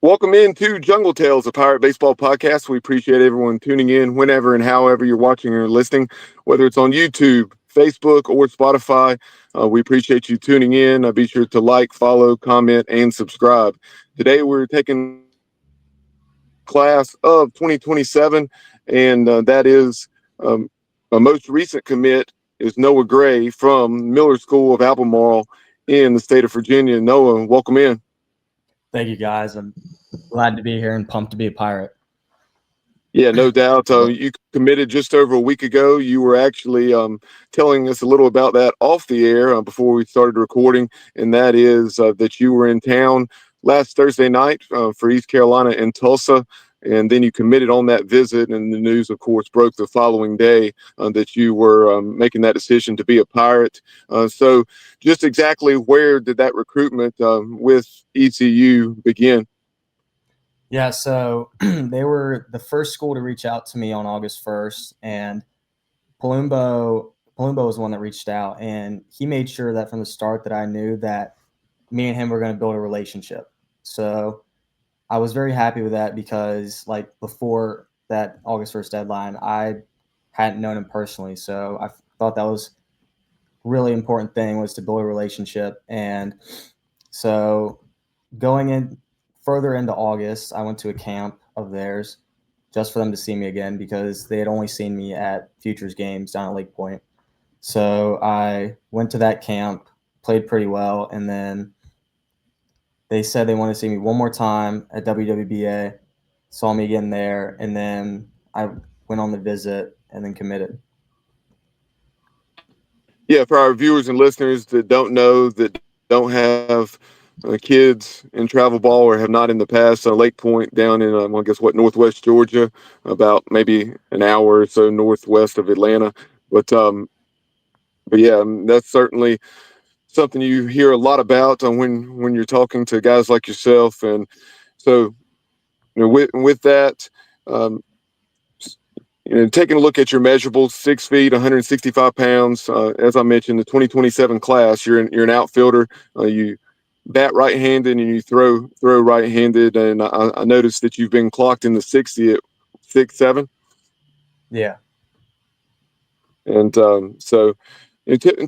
Welcome into Jungle Tales, a pirate baseball podcast. We appreciate everyone tuning in whenever and however you're watching or listening, whether it's on YouTube, Facebook, or Spotify. We appreciate you tuning in. Be sure to like, follow, comment, and subscribe. Today we're taking class of 2027, and that is a most recent commit is Noah Gray from Miller School of Albemarle in the state of Virginia. Noah, welcome in. Thank you, guys. I'm glad to be here and pumped to be a pirate. Yeah, no doubt. You committed just over a week ago. You were actually telling us a little about that off the air before we started recording, and that is that you were in town last Thursday night for East Carolina and Tulsa, and then you committed on that visit, and the news, of course, broke the following day that you were making that decision to be a pirate. So just exactly where did that recruitment with ECU begin? Yeah, so they were the first school to reach out to me on August 1st, and Palumbo was the one that reached out, and he made sure that from the start that I knew that me and him were going to build a relationship. So I was very happy with that because, like, before that August 1st deadline, I hadn't known him personally. So I thought that was a really important thing, was to build a relationship. And so going in further into August, I went to a camp of theirs just for them to see me again because they had only seen me at Futures games down at Lake Point. So I went to that camp, played pretty well, and then they said they wanted to see me one more time at WWBA, saw me again there, and then I went on the visit and then committed. Yeah, for our viewers and listeners that don't know, that don't have kids in travel ball or have not in the past, Lake Point down in, I guess, Northwest Georgia, about maybe an hour or so northwest of Atlanta. But yeah, that's certainly something you hear a lot about when you're talking to guys like yourself. And so, with that, um, taking a look at your measurables, 6 feet, 165 pounds. As I mentioned, the 2027 class, you're an outfielder. You bat right-handed and you throw right-handed. And I noticed that you've been clocked in the 60 at 6'7". Yeah. And so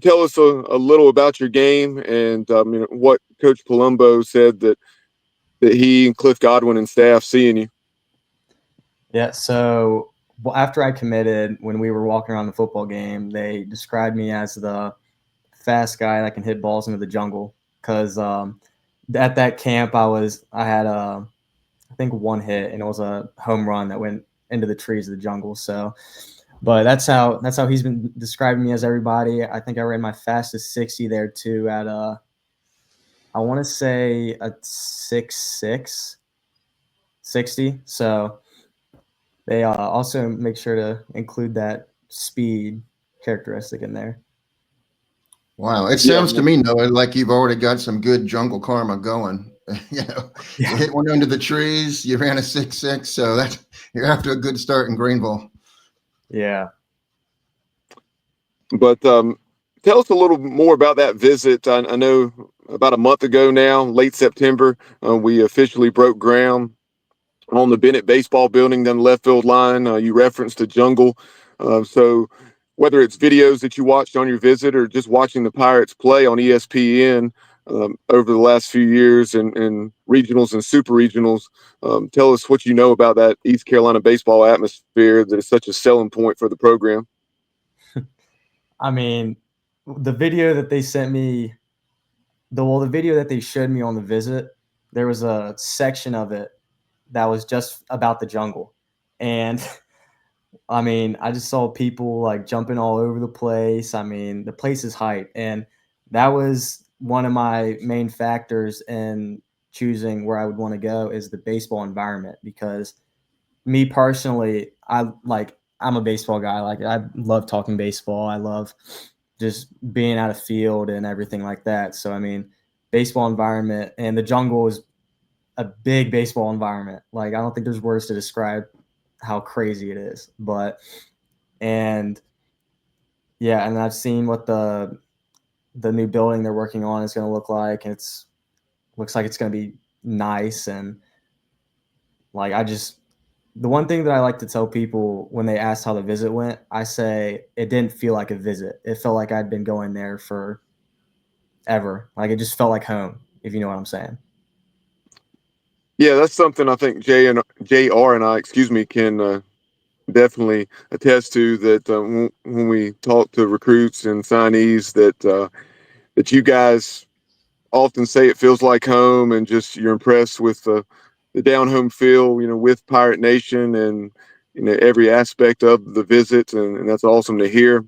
tell us a little about your game and what Coach Palumbo said that he and Cliff Godwin and staff see in you. Yeah, so after I committed, when we were walking around the football game, they described me as the fast guy that can hit balls into the jungle. Because at that camp, I had I think one hit, and it was a home run that went into the trees of the jungle. So, but that's how he's been describing me as everybody. I think I ran my fastest 60 there too at I want to say a 6'6", 60. So they also make sure to include that speed characteristic in there. Wow, it sounds to me, Noah, like you've already got some good jungle karma going. You hit one into the trees, you ran a 6'6", so you're off to a good start in Greenville. Yeah. But tell us a little more about that visit. I know about a month ago now, late September, we officially broke ground on the Bennett baseball building down the left field line. You referenced the jungle. So whether it's videos that you watched on your visit or just watching the Pirates play on ESPN over the last few years and regionals and super regionals, tell us what you know about that East Carolina baseball atmosphere that is such a selling point for the program. I mean, the video that they sent me, the video that they showed me on the visit, there was a section of it that was just about the jungle. And I mean, I just saw people like jumping all over the place. I mean, the place is hype. And that was one of my main factors in choosing where I would want to go, is the baseball environment. Because me personally, I'm a baseball guy. Like, I love talking baseball. I love just being out of field and everything like that. So, I mean, baseball environment, and the jungle is a big baseball environment. Like, I don't think there's words to describe how crazy it is. And I've seen what the new building they're working on is going to look like. And looks like it's going to be nice. And Like the one thing that I like to tell people when they ask how the visit went, I say it didn't feel like a visit. It felt like I'd been going there for ever. Like it just felt like home, if you know what I'm saying. Yeah, that's something I think JR and I, excuse me, can definitely attest to. That when we talk to recruits and signees, that you guys often say it feels like home, and just you're impressed with the down home feel, with Pirate Nation, and every aspect of the visit, and that's awesome to hear.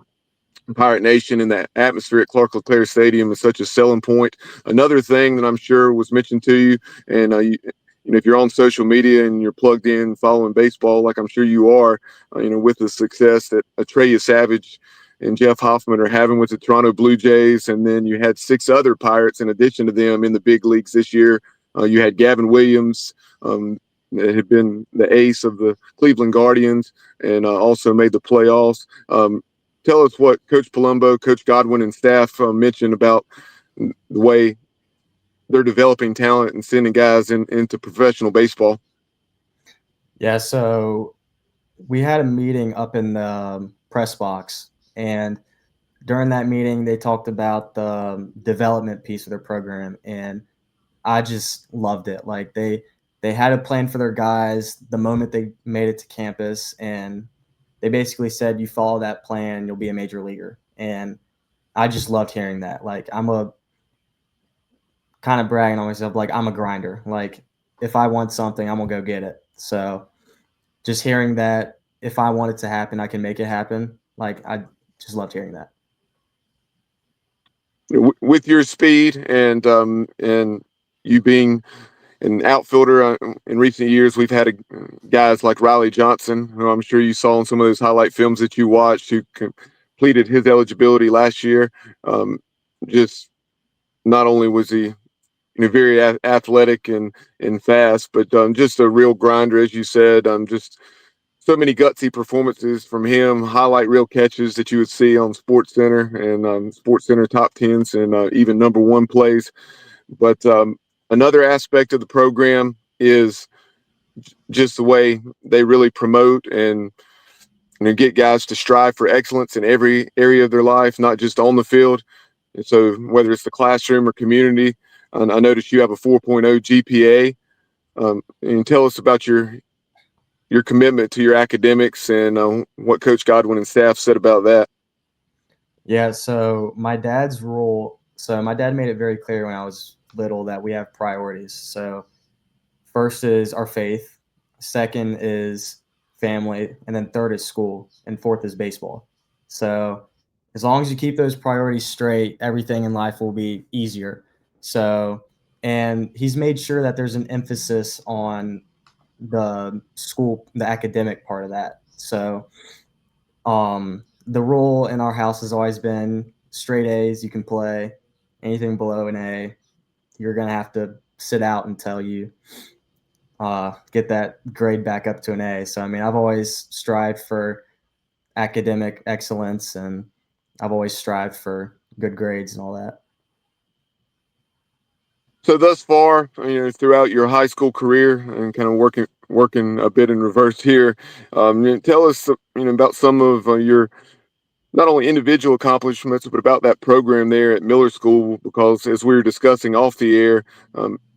Pirate Nation and that atmosphere at Clark LeClaire Stadium is such a selling point. Another thing that I'm sure was mentioned to you, and if you're on social media and you're plugged in following baseball, like I'm sure you are, with the success that Atreya Savage and Jeff Hoffman are having with the Toronto Blue Jays, and then you had 6 other Pirates in addition to them in the big leagues this year. You had Gavin Williams, that had been the ace of the Cleveland Guardians, and also made the playoffs. Tell us what Coach Palumbo, Coach Godwin, and staff mentioned about the way they're developing talent and sending guys into professional baseball. Yeah, so we had a meeting up in the press box, and during that meeting, they talked about the development piece of their program, and I just loved it. Like they had a plan for their guys the moment they made it to campus, and they basically said, "You follow that plan, you'll be a major leaguer." And I just loved hearing that. Like I'm a kind of bragging on myself, like I'm a grinder. Like if I want something, I'm gonna go get it. So just hearing that if I want it to happen, I can make it happen. Like I just loved hearing that. With your speed and you being an outfielder, in recent years, we've had guys like Riley Johnson, who I'm sure you saw in some of those highlight films that you watched, who completed his eligibility last year. Just not only was he very athletic and fast, but just a real grinder, as you said. Just so many gutsy performances from him, highlight reel catches that you would see on Sports Center and Sports Center top tens and even number one plays. But another aspect of the program is just the way they really promote and get guys to strive for excellence in every area of their life, not just on the field. And so whether it's the classroom or community, I noticed you have a 4.0 GPA. And tell us about your commitment to your academics and what Coach Godwin and staff said about that. Yeah, so my dad's rule. So my dad made it very clear when I was little that we have priorities. So first is our faith, second is family, and then third is school, and fourth is baseball. So as long as you keep those priorities straight, everything in life will be easier. So, and he's made sure that there's an emphasis on the school, the academic part of that. So, the rule in our house has always been straight A's. You can play anything below an A, you're gonna have to sit out until you get that grade back up to an A. So, I mean, I've always strived for academic excellence, and I've always strived for good grades and all that. So thus far, throughout your high school career and kind of working a bit in reverse here, tell us, about some of your not only individual accomplishments, but about that program there at Miller School, because as we were discussing off the air,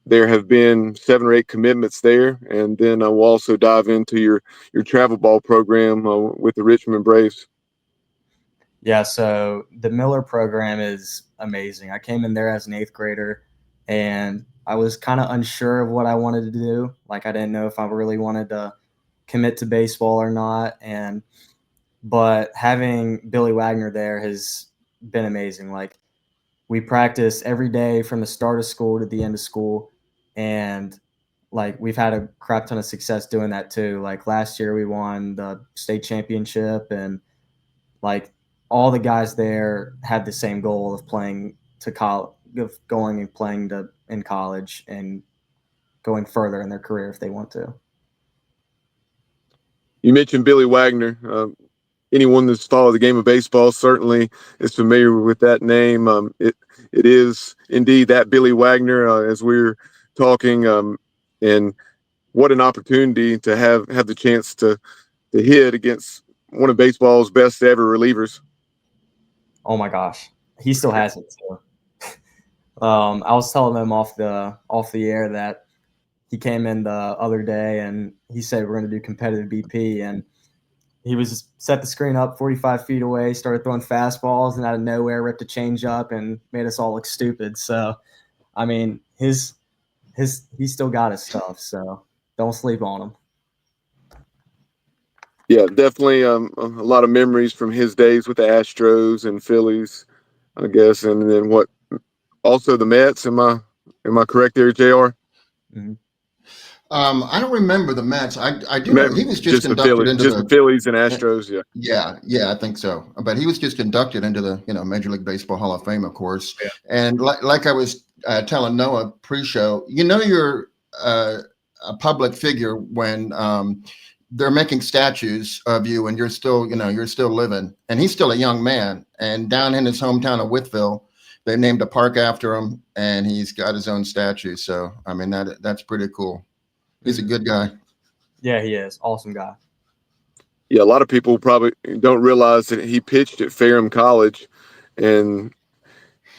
there have been 7 or 8 commitments there. And then we'll also dive into your travel ball program with the Richmond Braves. Yeah, so the Miller program is amazing. I came in there as an 8th grader, and I was kind of unsure of what I wanted to do. Like I didn't know if I really wanted to commit to baseball or not. But having Billy Wagner there has been amazing. Like we practice every day from the start of school to the end of school, and like we've had a crap ton of success doing that too. Like last year we won the state championship, and like all the guys there had the same goal of playing to college, of going and playing to in college and going further in their career if they want to. You mentioned Billy Wagner. Anyone that's followed the game of baseball certainly is familiar with that name. It is indeed that Billy Wagner, as we're talking, and what an opportunity to have the chance to hit against one of baseball's best ever relievers. Oh my gosh, he still has it too. I was telling him off the air that he came in the other day and he said we're going to do competitive BP, and he was set the screen up 45 feet away, started throwing fastballs, and out of nowhere ripped a change up and made us all look stupid. So, I mean, he's still got his stuff. So don't sleep on him. Yeah, definitely a lot of memories from his days with the Astros and Phillies, I guess, and then what? Also the Mets. Am I correct there, JR? Mm-hmm. I don't remember the Mets. I do know he was just inducted into the Phillies and Astros. Yeah, I think so. But he was just inducted into the Major League Baseball Hall of Fame, of course. Yeah. And like I was telling Noah pre-show, you're a public figure when they're making statues of you, and you're still living. And he's still a young man. And down in his hometown of Whiteville, they named a park after him, and he's got his own statue. So I mean that's pretty cool. He's a good guy. Yeah, he is. Awesome guy. Yeah, a lot of people probably don't realize that he pitched at Ferrum College, and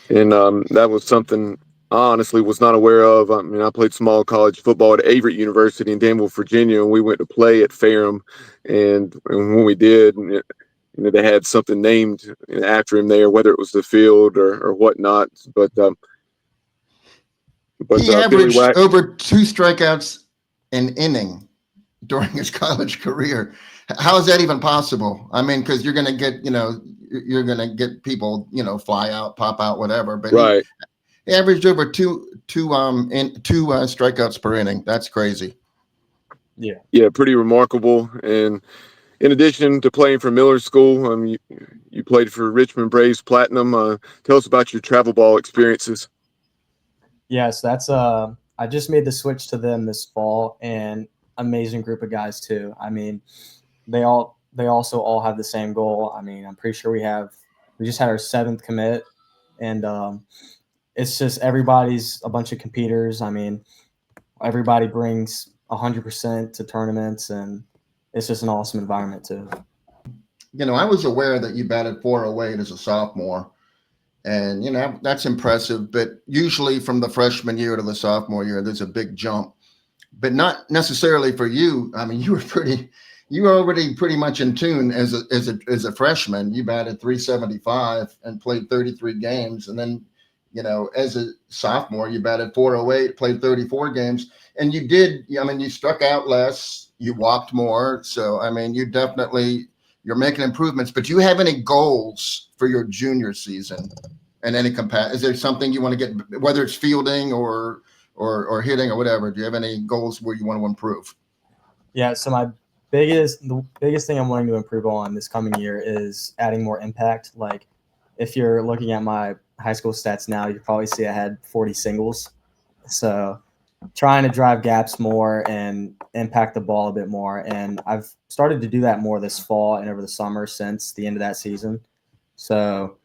that was something I honestly was not aware of. I mean, I played small college football at Averett University in Danville, Virginia, and we went to play at Ferrum, and when we did, they had something named after him there, whether it was the field or whatnot. But he averaged over 2 strikeouts an inning during his college career. How is that even possible? I mean, because you're going to get people, fly out, pop out, whatever. But right. He averaged over two strikeouts per inning. That's crazy. Yeah, pretty remarkable. And in addition to playing for Miller School, you played for Richmond Braves Platinum. Tell us about your travel ball experiences. Yes, that's I just made the switch to them this fall, and amazing group of guys too. I mean, they also all have the same goal. I mean, I'm pretty sure we just had our 7th commit, and it's just everybody's a bunch of competitors. I mean, everybody brings 100% to tournaments, and it's just an awesome environment too. I was aware that you batted .408 as a sophomore, and that's impressive. But usually from the freshman year to the sophomore year, there's a big jump, but not necessarily for you. I mean, you were already pretty much in tune as a freshman. You batted .375 and played 33 games, and then as a sophomore, you batted .408, played 34 games, and you struck out less, you walked more. So, I mean, you're making improvements. But do you have any goals for your junior season? And is there something you want to get, whether it's fielding or hitting or whatever? Do you have any goals where you want to improve? Yeah. So the biggest thing I'm wanting to improve on this coming year is adding more impact. Like, if you're looking at my high school stats now, you probably see I had 40 singles. So trying to drive gaps more and impact the ball a bit more. And I've started to do that more this fall and over the summer since the end of that season. So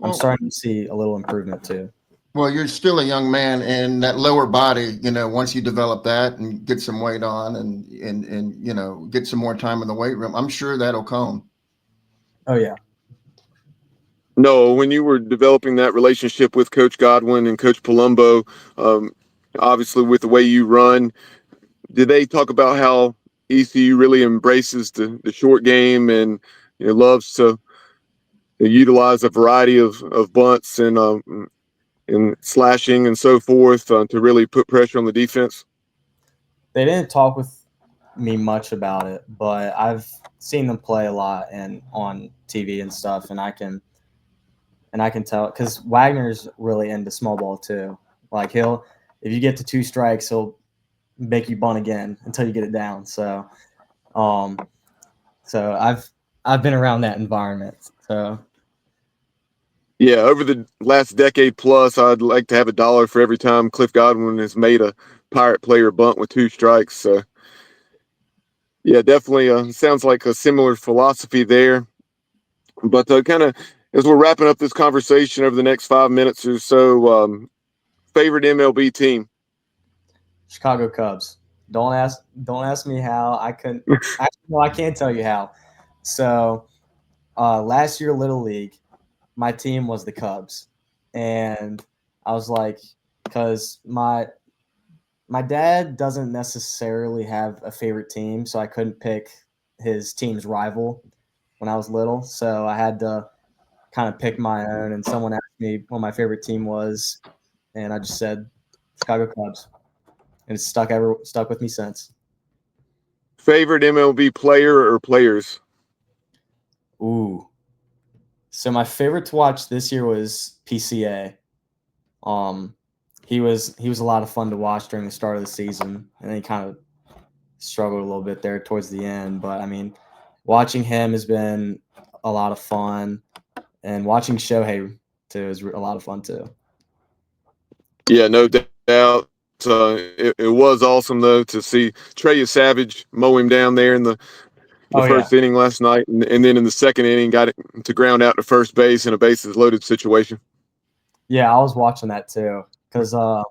I'm starting to see a little improvement too. Well, you're still a young man, and that lower body, once you develop that and get some weight on and get some more time in the weight room, I'm sure that'll come. Oh, yeah. No, when you were developing that relationship with Coach Godwin and Coach Palumbo, obviously with the way you run, did they talk about how ECU really embraces the short game and loves to utilize a variety of bunts and slashing and so forth to really put pressure on the defense? They didn't talk with me much about it, but I've seen them play a lot and on TV and stuff, and I can tell because Wagner's really into small ball too. Like, if you get to 2 strikes, he'll make you bunt again until you get it down. So, I've been around that environment. So, yeah, over the last decade plus, I'd like to have $1 for every time Cliff Godwin has made a Pirate player bunt with 2 strikes. So, yeah, definitely sounds like a similar philosophy there. But kind of as we're wrapping up this conversation over the next 5 minutes or so, favorite MLB team? Chicago Cubs. Don't ask me how. I couldn't. Actually, no, I can't tell you how. So last year, Little League, my team was the Cubs, and I was like, because my dad doesn't necessarily have a favorite team, so I couldn't pick his team's rival when I was little. So I had to kind of pick my own. And someone asked me what my favorite team was, and I just said Chicago Cubs, and it's stuck with me since. Favorite MLB player or players? Ooh. So my favorite to watch this year was PCA. Um, he was a lot of fun to watch during the start of the season, and then he kind of struggled a little bit there towards the end. But I mean, watching him has been a lot of fun, and watching Shohei too is a lot of fun too. Yeah, no doubt. It was awesome though to see Trey Savage mow him down there in the first inning last night, and then in the second inning got it to ground out to first base in a bases loaded situation. Yeah, I was watching that too because I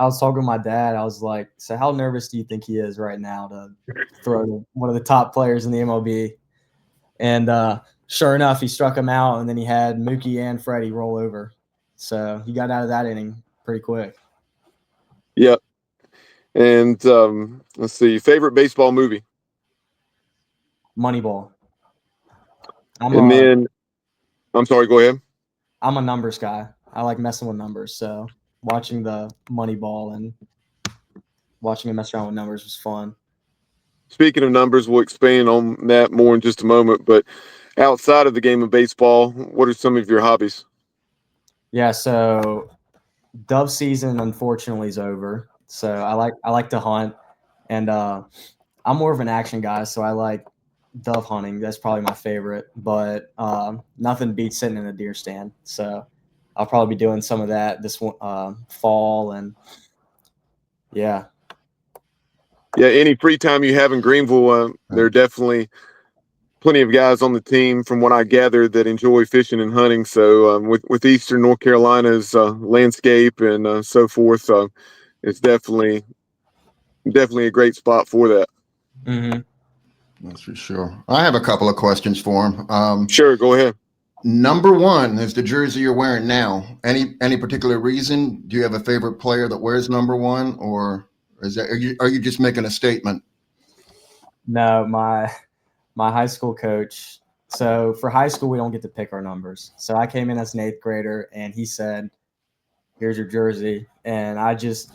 was talking to my dad. I was like, "So how nervous do you think he is right now to throw to one of the top players in the MLB?" And sure enough, he struck him out, and then he had Mookie and Freddie roll over. So he got out of that inning pretty quick. Yep. And let's see, favorite baseball movie? Moneyball. Then, I'm sorry, go ahead. I'm a numbers guy. I like messing with numbers. So watching the Moneyball and watching him mess around with numbers was fun. Speaking of numbers, we'll expand on that more in just a moment. But outside of the game of baseball, what are some of your hobbies? Yeah, so dove season unfortunately is over. So I like to hunt, and I'm more of an action guy, so I like dove hunting. That's probably my favorite. But nothing beats sitting in a deer stand. So I'll probably be doing some of that this fall, and yeah. Yeah, any free time you have in Greenville, there are definitely plenty of guys on the team, from what I gather, that enjoy fishing and hunting. So with Eastern North Carolina's landscape and so forth, it's definitely a great spot for that. Mm-hmm. That's for sure. I have a couple of questions for him. Sure, go ahead. Number one is the jersey you're wearing now. Any particular reason? Do you have a favorite player that wears number one, or are you just making a statement? No, my high school coach. So for high school, we don't get to pick our numbers. So I came in as an 8th grader, and he said, "Here's your jersey," and I just,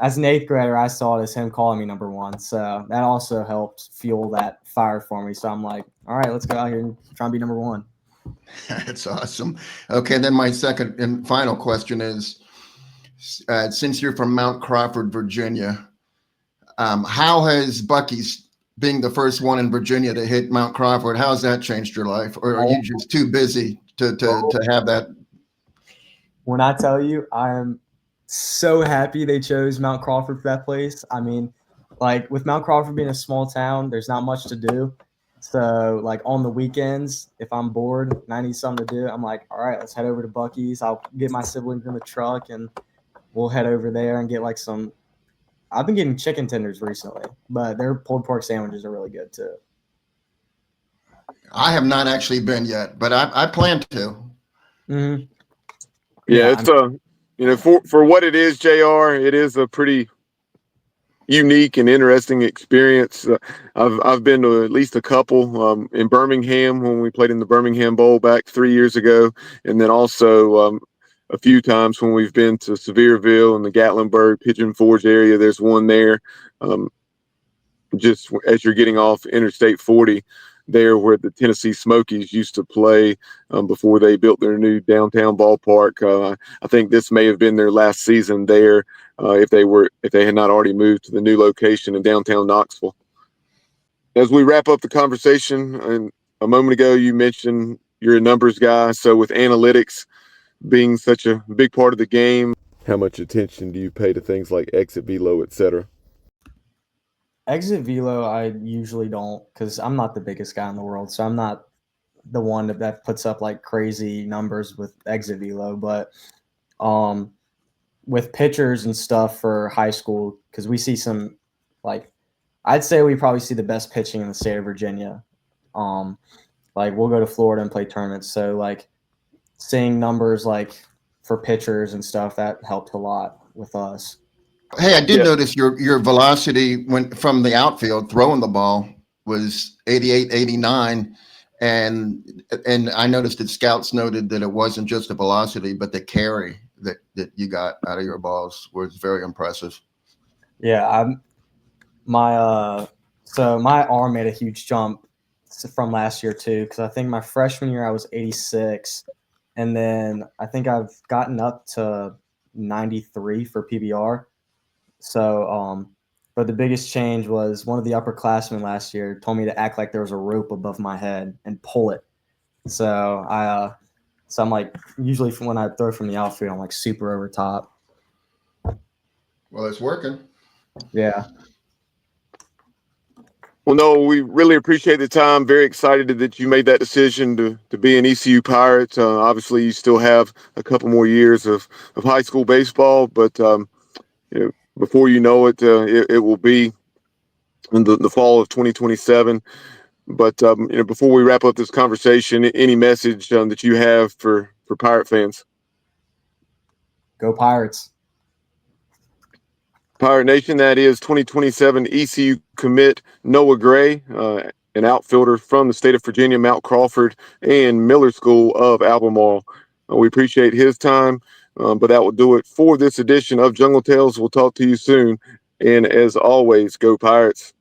as an 8th grader, I saw it as him calling me number one. So that also helped fuel that fire for me. So I'm like, all right, let's go out here and try and be number one. That's awesome. Okay, then my second and final question is, since you're from Mount Crawford, Virginia, how has Bucky's being the first one in Virginia to hit Mount Crawford, how has that changed your life? Or are you just too busy to have that? When I tell you, I am so happy they chose Mount Crawford for that place. I mean, like with Mount Crawford being a small town, there's not much to do. So like on the weekends, if I'm bored and I need something to do, I'm like, all right, let's head over to Bucky's. I'll get my siblings in the truck and we'll head over there and get like some. I've been getting chicken tenders recently, but their pulled pork sandwiches are really good too. I have not actually been yet, but I plan to. Mm-hmm. Yeah, it's for what it is, JR, it is a pretty unique and interesting experience. I've been to at least a couple in Birmingham when we played in the Birmingham Bowl back 3 years ago, and then also a few times when we've been to Sevierville and the Gatlinburg, Pigeon Forge area. There's one there, just as you're getting off Interstate 40, there where the Tennessee Smokies used to play before they built their new downtown ballpark. I think this may have been their last season there, if they had not already moved to the new location in downtown Knoxville. As we wrap up the conversation, and a moment ago you mentioned you're a numbers guy, so with analytics being such a big part of the game, how much attention do you pay to things like exit velo, etc.? Exit velo, I usually don't, because I'm not the biggest guy in the world, so I'm not the one that puts up like crazy numbers with exit velo. But with pitchers and stuff for high school, because we see some Like, I'd say we probably see the best pitching in the state of Virginia. Like, we'll go to Florida and play tournaments. So, like, seeing numbers, like, for pitchers and stuff, that helped a lot with us. Hey, I did Yeah. notice your velocity went from the outfield throwing the ball was 88, 89. And I noticed that scouts noted that it wasn't just the velocity, but the carry that you got out of your balls was very impressive. Yeah, so my arm made a huge jump from last year too, because I think my freshman year I was 86, and then I think I've gotten up to 93 for PBR. So, but the biggest change was one of the upperclassmen last year told me to act like there was a rope above my head and pull it. So I'm like, usually when I throw from the outfield, I'm like super over top. Well, it's working. Yeah. Well, no, we really appreciate the time. Very excited that you made that decision to be an ECU Pirate. Obviously, you still have a couple more years of high school baseball, but before you know it, it will be in the fall of 2027. But before we wrap up this conversation, any message that you have for Pirate fans? Go Pirates. Pirate Nation, that is 2027 ECU commit Noah Gray, an outfielder from the state of Virginia, Mount Crawford, and Miller School of Albemarle. We appreciate his time, but that will do it for this edition of Jungle Tales. We'll talk to you soon. And as always, go Pirates.